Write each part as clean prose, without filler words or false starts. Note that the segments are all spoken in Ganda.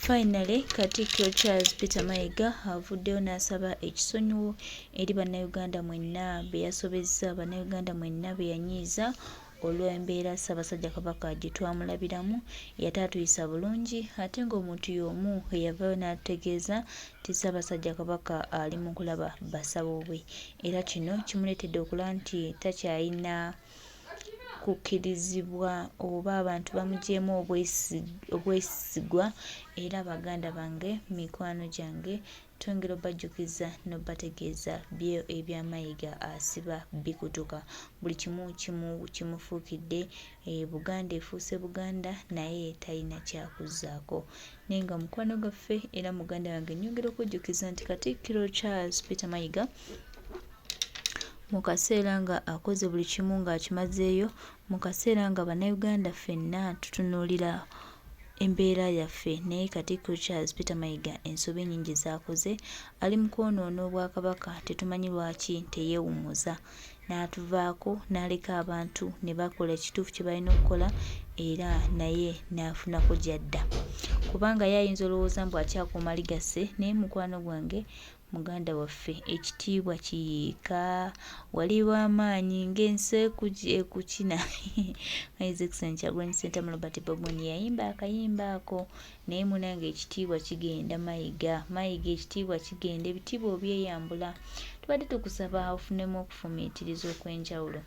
Finally, Katikkiro Charles Peter Mayiga avuddeyo n'asaba ekisonyiwo eri bannayuganda mwenna be yasobezza, bannayuganda mwenna be yanyiiza olw'embeera Ssaabasajja Kabaka gye twamulabiramu yataatuyisa bulungi, ate ng'omuntu y'omu eyavaayo n'atutegeeza nti Ssaabasajja Kabaka ali mu kulaba basawo be, era kino kimuleetedde okulaba nti takyayina kukkirizibwa oba abantu bamugyemu obwesigwa. Era baganda bange, mikwano gyange, twongera obajjukiza n'obategeeza byo ebya Mayiga asiba bikutuka, buli kimu kimufuukidde Buganda efuuse Buganda naye talina kyakuzzaako. Naye nga mukwano gaffe era muganda wange nyongera okujjukiza nti Katikkiro Charles Peter Mayiga mu kaseera nga akoze buli kimu ng'akimazeeyo, mu kaseera nga bannayuganda ffenna tutunuulira embeera yaffe, naye Katikkiro Charles Peter Mayiga ensobi ennyingi z'akoze, ali mu kwonoona Obwakabaka, tetumanyi lwaki teyeewummuza, n'atuvaako n'aleka abantu ne bakola ekituufu kye balina okukola, era naye n'afunako gy'adda, kubanga ye ayinza olowooza mbu akyakuuma ligase, naye mukwano gwange, muganda waffe, ekitiibwa kiyiika, wali w'amaanyi ng'ensi ekukina. His Excellency Kyagulanyi Ssentamu Robert Bob Wine yayimba akayimba ako, naye munange ekitiibwa kigenda Mayiga, ekitiibwa kigenda, ebitiibwa obyeyambula. Tubadde tukusaba ofunemu okufumiitiriza okw'enjawulo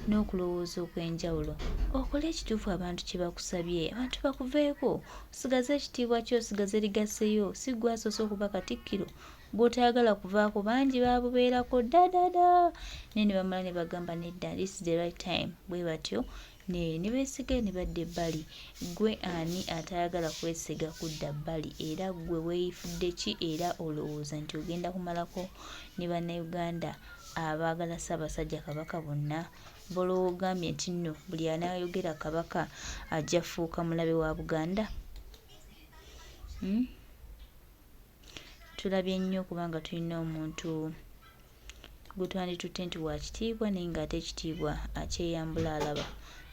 n'okulowooza okw'enjawulo, okole ekituufu abantu kye bakusabye, abantu bakuveeko, osigaze ekitiibwa kyo, osigaze ligaseyo, si ggwe asoose okuba Katikkiro, bw'otayagala kuvaako bangi baabubeerako ddadada, naye ne bamala ne bagamba nedda, this is the right time, bwe batyo ne beesiga ne badda ebbali. Ggwe ani atayagala kwesiga kudda bbali? Era ggwe weeyifudde ki? Era olowooza nti ogenda kumalako ne bannayuganda abaagala Ssaabasajja Kabaka bonna? Bw'olowooza ogambye nti nno buli anaayogera Kabaka ajja fuuka mulabe wa Buganda? Tulabye nnyo kubanga tulina omuntu gwe twanditutte nti wa kitiibwa, naye ng'ate ekitiibwa akyeyambula, alaba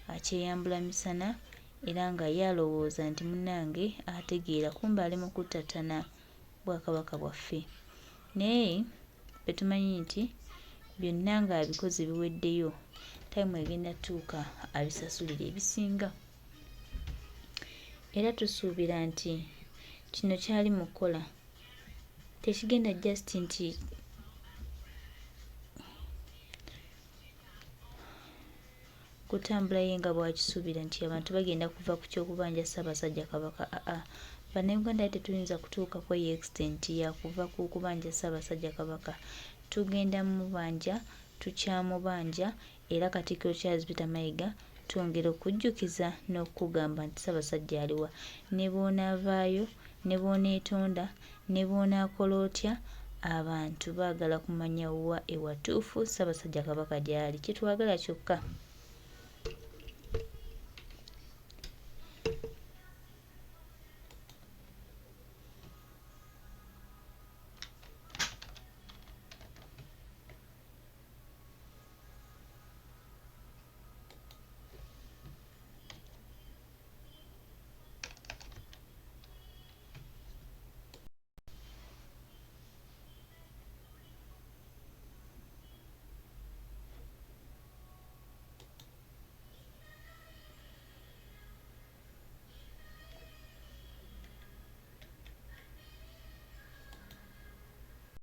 akyeyambula misana, era nga ye alowooza nti munnange ategeera, kumbe ali mu kuttatana Bwakabaka bwaffe. Naye be tumanyi nti byonna ng'abikoze biweddeyo, tayimu egenda tuuka abisasulira ebisinga, era tusuubira nti kino kyali mu kukola tekigenda just nti kutambula ye nga bw'akisuubira nti abantu bagenda kuva ku ky'okubanja Ssaabasajja Kabaka. Bannayuganda tetuyinza kutuuka ku eyo extent ya kuva ku kubanja Ssaabasajja Kabaka, tugenda mubanja, tukyamubanja, era Katikkiro Charles Peter Mayiga twongera okujjukiza n'okugamba nti Ssaabasajja aliwa, ne bw'onaavaayo, ne bw'oneetonda, ne bw'onaakola otya, abantu baagala kumanya wa ewatuufu Ssaabasajja Kabaka gy'ali, kye twagala kyokka.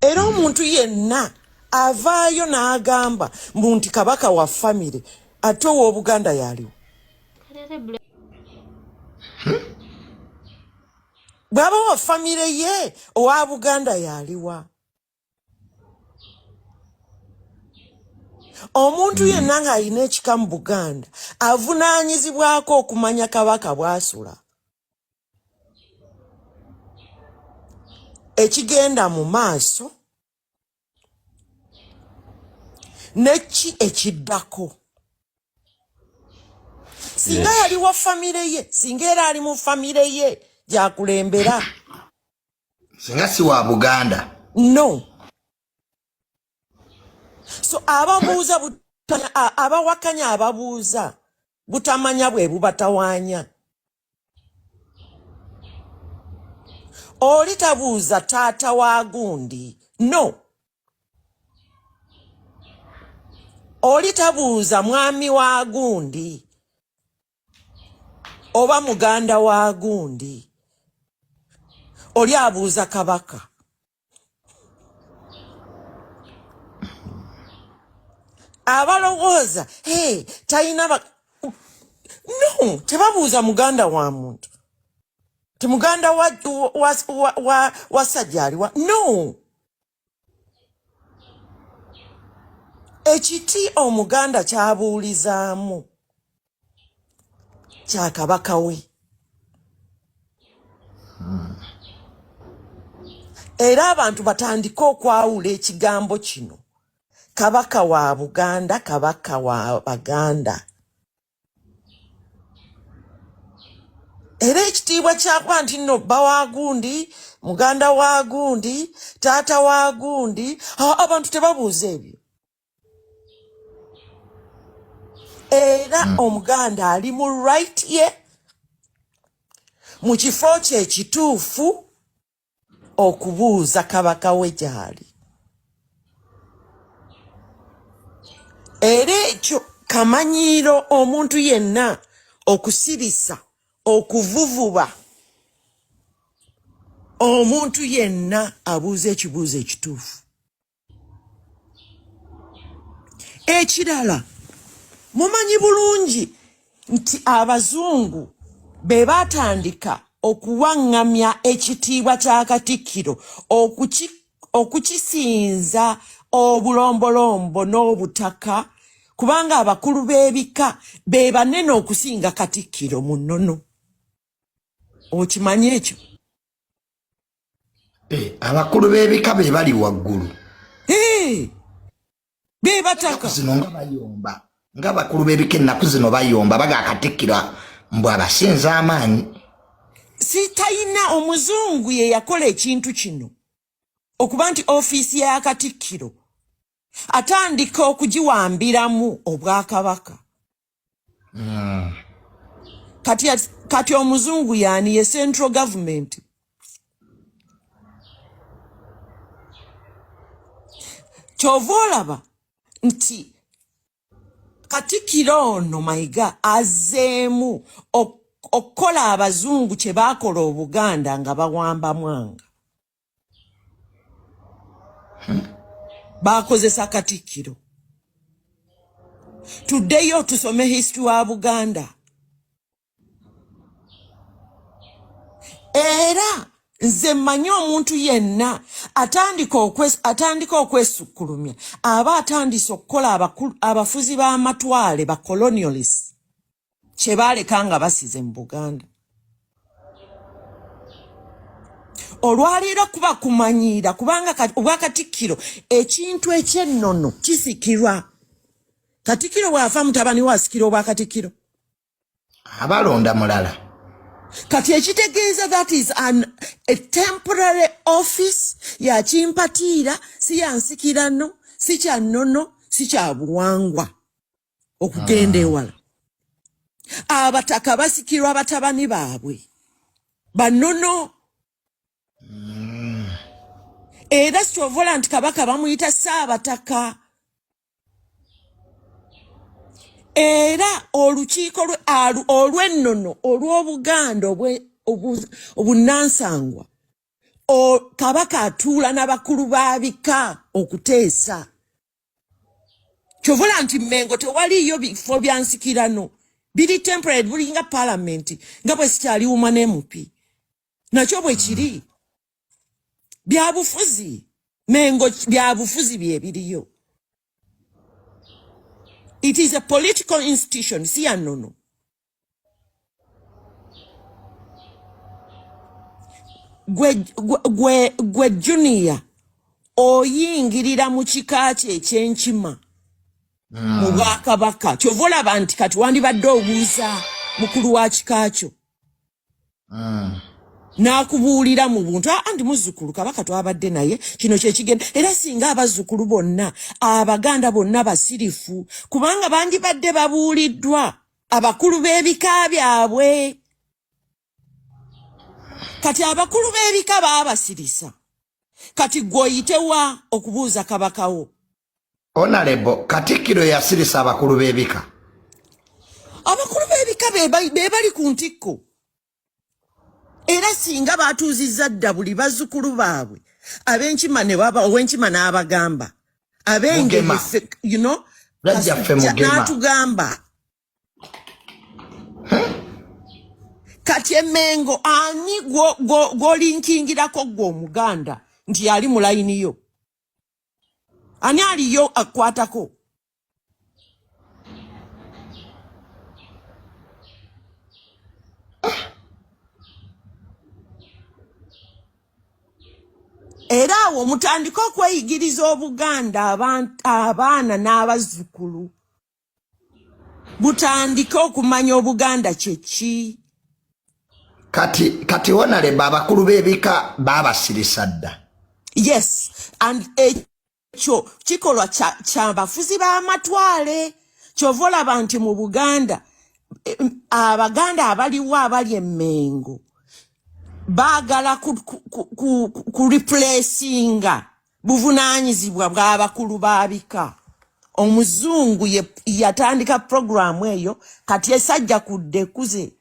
Era omuntu yenna avaayo n'agamba mbu nti Kabaka wa famire, ate ow'Obuganda yaliwo. Bw'aba wa famire ye, owa Buganda yaliwa. Omuntu yenna ng'alina ekika mu Buganda avunaanyizibwako okumanya Kabaka bw'asula. Ekigenda mu maaso neki ekiddako. Singa yali wa famire ye, singa era ali mu famire ye gyakulembera. Singa si wa Buganda. No. So ababuuza abawakanya ababuuza butamanya bwe bubatawaanya. oli tabuuza taata wa gundi, no. Oli tabuuza mwami wa gundi oba muganda wa gundi, oli abuuza kabaka. Abalowooza talina no, tebabuuza muganda wa muntu, temuganda wa sajja aliwa, no. Ekiti omuganda kyabuulizaamu kya kabaka we. Era abantu batandika okwawula ekigambo kino, kabaka wa Buganda, kabaka wa Baganda. Era ekitiibwa kyakuba nti nno bba wa gundi, muganda wa gundi, taata wa gundi, abantu tebabuuza ebyo. Era omuganda ali mu right ye, mu kifo kye ekituufu okubuuza kabaka we gyali. Era ekyo kamanyiiro omuntu yenna okusirisa, okuvuvuba. Omuntu yenna abuuza ekibuuzo ekituufu. Ekirala, mumanyi bulungi nti abazungu be batandika okuwaŋŋamya ekitiibwa kya Katikkiro, okukisinza obulombolombo n'obutaka, kubanga abakulu b'ebika be banene okusinga Katikkiro mu nnono. Okimanyi ekyo? Abakulu b'ebika be bali waggulu. Be bataka. Zino nga bayomba. Nga bakulu b'ebika ennaku zino bayomba baga Katikkiro mbw abasinza amaanyi. Sitayina omuzungu ye yakola ekintu kino okuba nti ofiisi ya Katikkiro atandika okugiwambiramu obwakabaka. Kati omuzungu yani ye central government. Kyova olaba nti Katikkiro ono mayiga azzeemu okukola abazungu kye baakola Obuganda nga bawamba Mwanga. Baakozesa Katikkiro. Tuddeyo tusome history wa Buganda. Era nze mmanyi omuntu yenna atandika okwesukkulumya aba atandise okukola abafuzi b'amatwale ba colonialists kye baaleka nga basize mu Buganda. Olwaleero kuba kumanyiira kubanga obwakatikkiro ekintu ekyennono kisikirwa. Katikkiro bw'afa mutabani we asikira obwakatikkiro. Abalonda mulala. Kati ekitegeeza that is a temporary office ya kimpatiira, si yansikira nno, si kya nnono, si kya buwangwa okugenda ewala. Abataka basikirwa batabani baabwe bannono. Era kyovola nti kabaka bamuyita Ssaabataka. Era olukiiko olw'ennono olw'Obuganda obunansangwa kabaka atuula n'abakulu b'abika okuteesa. Kyovola nti Mmengo tewaliyo bifo bya nsikirano, biri temporary, bulinga parliament nga bwe sikyali wuma n'MP. Nakyo bwe kiri bya bufuzi. Mmengo bya bufuzi bye biriyo. It is a political institution, si ya nnono. Gwe Junior oyingirira mu kika kye ekyenkima mu Bwakabaka. Kyova olaba nti kati wandibadde obuuza mukulu wa kika kyo. N'akubuulira mu buntu ndi muzzukulu kabaka twabadde naye kino kye kigenda. Era singa abazzukulu bonna Abaganda bonna basirifu kubanga bandibadde babuuliddwa abakulu b'ebika byabwe. kati abakulu b'ebika baabasirisa kati gwoyitewa okubuuza kabakawo. Honorable Katikkiro yasirisa abakulu b'ebika. Abakulu b'ebika be bali ku ntikko. Era singa batuuzizza dda buli bazzukulu baabwe ab'enkima ne baba ow'enkima n'abagamba abenge you know Rajjaffe Mugema n'atugamba kati Emmengo ani gw'olinkingirako gwe Omuganda nti ali mu layini yo ani aliyo akwatako. Era awo mutandika okweyigiriza Obuganda abaana n'abazzukulu butandika okumanya Obuganda kyeki. Kati Honorable abakulu b'ebika baabasirisa dda. Yes, and ekyo kikolwa ky'abafuzi b'amatwale. Kyova olaba nti mu Buganda Abaganda abaliwo abali Emmengo baagala ku replacinga buvunaanyizibwa bw'abakulu b'abika. Omuzungu yatandika programu eyo kati esajja kudde kuze.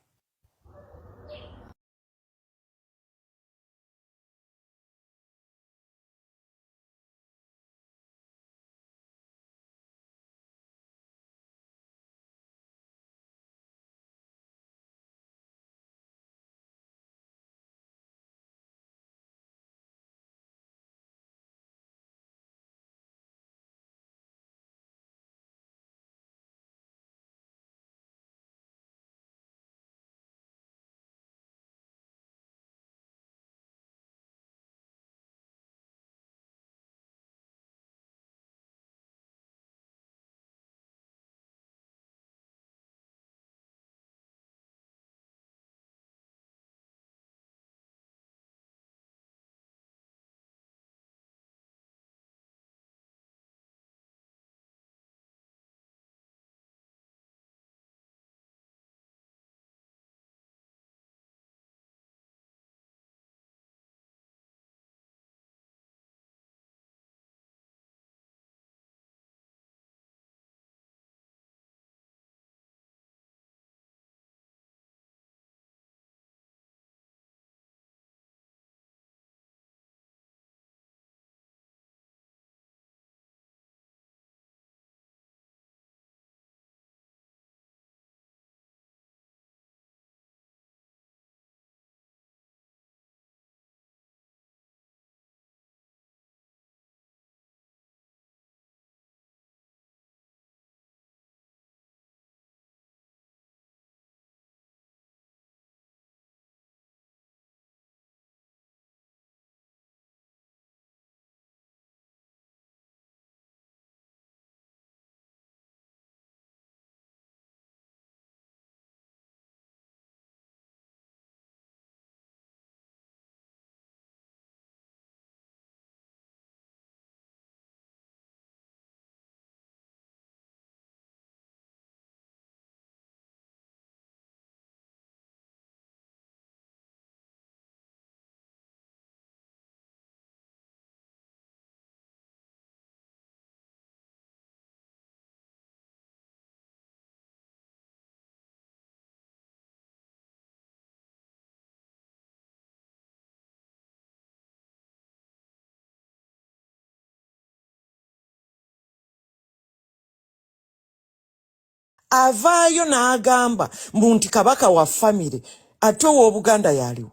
Avaayo n'agamba mbu nti kabaka wa famire ate ow'Obuganda yaliwo.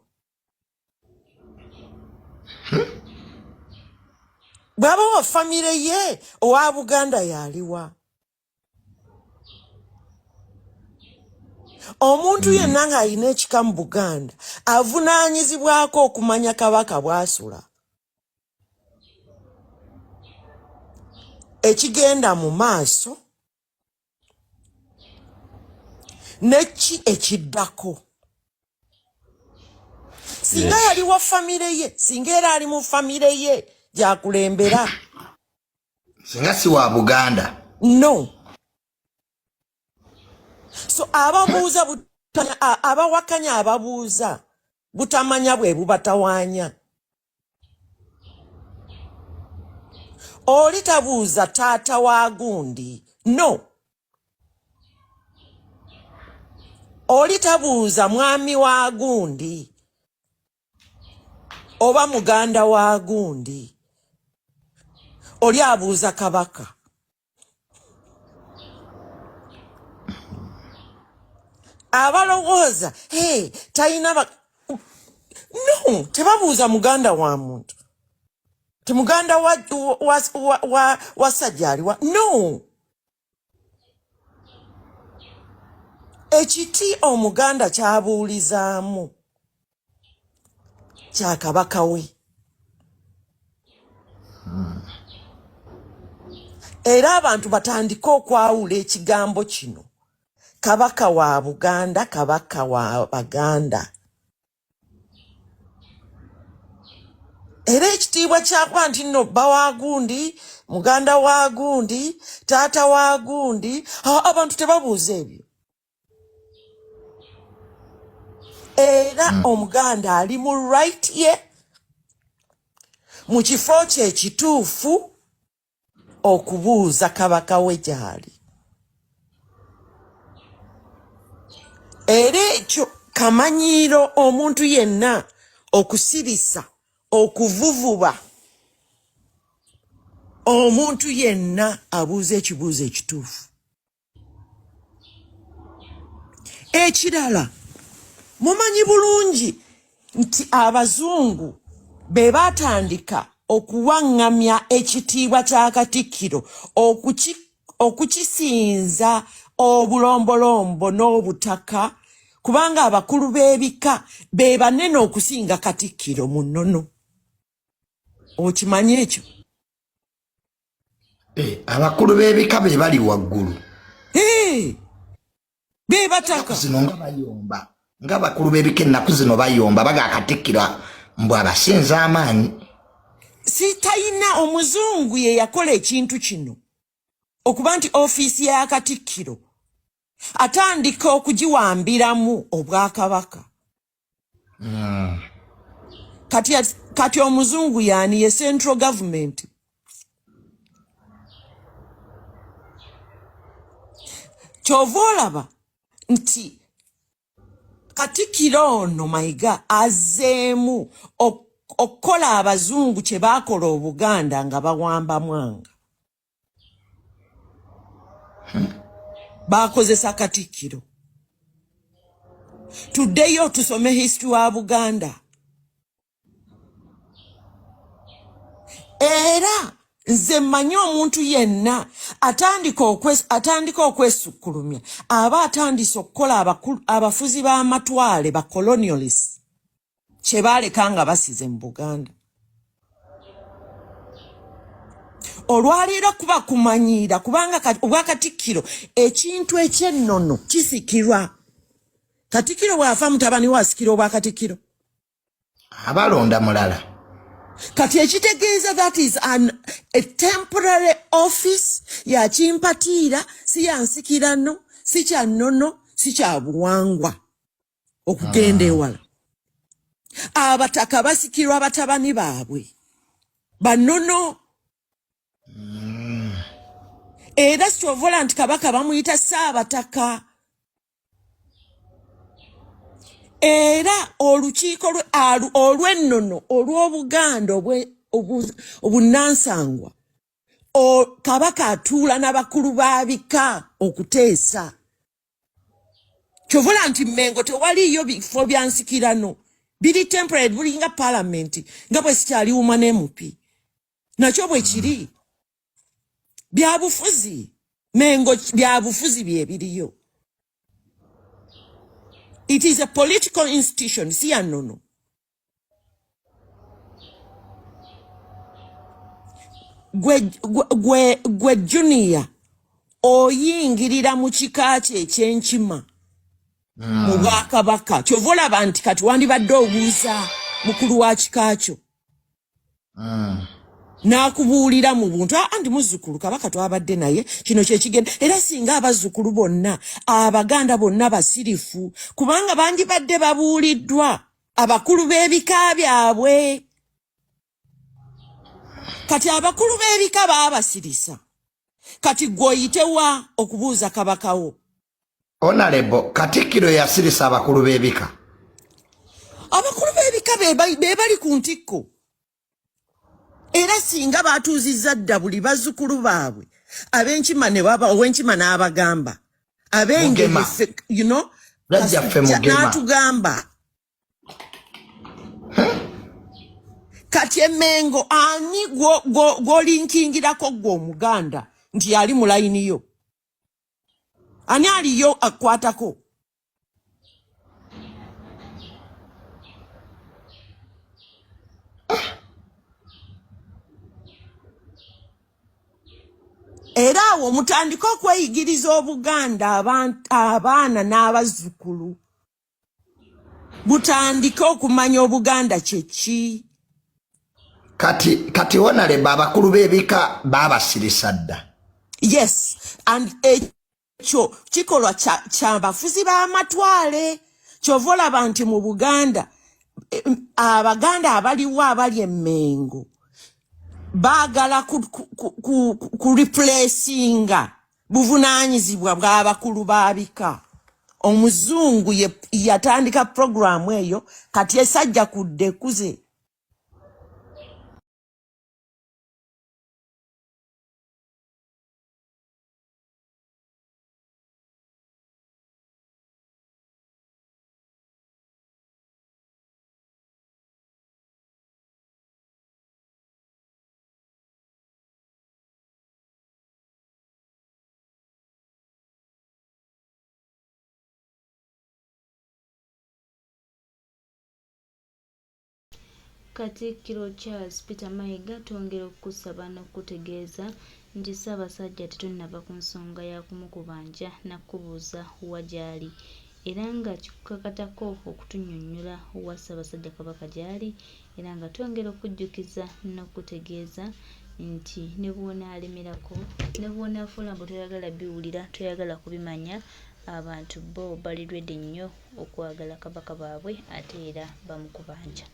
Bw'aba wa famire ye owa Buganda yaliwa. Omuntu yenna ng'alina ekika mu Buganda avunaanyizibwako okumanya kabaka bw'asula. Ekigenda mu maaso neki ekiddako. Singa yali wa famire ye, singa era ali mu famire ye gyakulembera. Singa si wa Buganda. No. So ababuuza abawakanya ababuuza butamanya bwe bubatawanya. Oli tabuuza taata wa gundi. No. Oli tabuuza mwami wa gundi. Oba muganda wa gundi. Oli abuuza kabaka. Abalowooza, hey, talina no, tebabuuza muganda wa muntu. Temuganda wa sajjali wa no. Ekiti omuganda kyabuulizaamu kya kabaka we. Era abantu batandika okwawula ekigambo kino. Kabaka wa Buganda, kabaka wa Baganda. Era ekitiibwa kyakwa nti nno bba wa gundi, muganda wa gundi, taata wa gundi, abantu tebabuuza ebyo. Era omuganda ali mu right ye, mu kifo kye ekituufu okubuuza kabaka we gyali. Era ekyo kamanyiiro omuntu yenna okusirisa, okuvuvuba. Omuntu yenna abuuza ekibuuzo ekituufu. Ekirala, mumanyi bulungi nti abazungu be batandika okuwaŋŋamya ekitiibwa kya Katikkiro okukisinza obulombolombo n'obutaka, kubanga abakulu b'ebika be banene okusinga Katikkiro mu nnono. Okimanyi ekyo? Abakulu b'ebika be bali waggulu. Be bataka zino nga bayomba. Nga bakulu b'ebika ennaku zino bayomba baga Katikkiro mbw abasinza amaanyi. Sitayina omuzungu ye yakola ekintu kino okuba nti ofiisi ya Katikkiro atandika okugiwambiramu obwakabaka. Kati omuzungu yani ye central government. Kyova olaba nti Katikkiro ono mayiga azzeemu okukola abazungu kye baakola Obuganda nga bawamba mwanga. Baakozesa Katikkiro. Tuddeyo tusome history wa Buganda. Era nze mmanyi omuntu yenna atandika okwesukkulumya aba atandise okukola abafuzi b'amatwale ba colonialists kye baaleka nga basize mu Buganda. Olwaleero kuba kumanyiira kubanga obwa Katikkiro ekintu ekyennono kisikirwa. Katikkiro bw'afa mutabani we asikira obwa Katikkiro. Abalonda mulala. Kati ekitegeeza that is a temporary office ya kimpatiira, si ya nsikirano, si kya nnono, si kya buwangwa okugenda ewala. Abataka basikirwa batabani baabwe bannono. Era Sitovola nti kabaka bamuyita Ssaabataka. Era olukiiko olw'ennono olw'Obuganda obunansangwa kabaka atuula n'abakulu b'abika okuteesa. Kyovola nti Mmengo tewaliyo bifo bya nsikirano, biri temporary, bulinga parliament nga bwe sikyaliwuma n'MP. Nakyo bwe kiri byabufuzi. Mmengo byabufuzi bye biriyo. It is a political institution, si ya nnono. Gwe Junior oyingirira mu kika kye ekyenkima mu Bwakabaka. Kyova olaba nti kati wandibadde obuuza mukulu wa kika kyo. N'akubuulira mu buntu andi muzzukulu kabaka twabadde naye kino kye kigenda. Era singa abazzukulu bonna Abaganda bonna basirifu kubanga bandibadde babuuliddwa abakulu b'ebika byabwe. Kati abakulu b'ebika baabasirisa. Kati gwoyitewa okubuuza kabakawo. Honorable, Katikkiro yasirisa abakulu b'ebika. Abakulu b'ebika be bali ku ntikko. Era singa batuuzizza dda buli bazzukulu baabwe ab'enkima ne baba ow'enkima n'abagamba ab'engeri you know Rajjaffe Mugema n'atugamba kati Emmengo ani gw'olinkingirako gwe Omuganda nti ali mu layini yo ani aliyo akwatako. Era awo mutandika okweyigiriza Obuganda abaana n'abazzukulu. Butandika okumanya Obuganda kyeki. Kati Honorable abakulu b'ebika baabasirisa dda. Yes, and ekyo kikolwa ky'abafuzi b'amatwale. Kyova olaba nti mu Buganda Abaganda abaliwo abali Emmengo baagala ku replacinga buvunaanyizibwa bw'abakulu b'abika. Omuzungu yatandika programu eyo kati esajja kudde kuze. Katikkiro Charles Peter Mayiga twongera okusaba n'okutegeeza nti Ssaabasajja tetunnava ku nsonga ya kumukubanja na kubuuza wa gy'ali era nga kikukakatako okutunnyonnyola wa Ssaabasajja Kabaka gy'ali era nga twongera okujjukiza n'okutegeeza nti ne bw'onaalemerako ne bw'onaafuula mbu toyagala biwulira toyagala kubimanya abantu bo bali ready nnyo okwagala Kabaka baabwe ate era bamukubanja.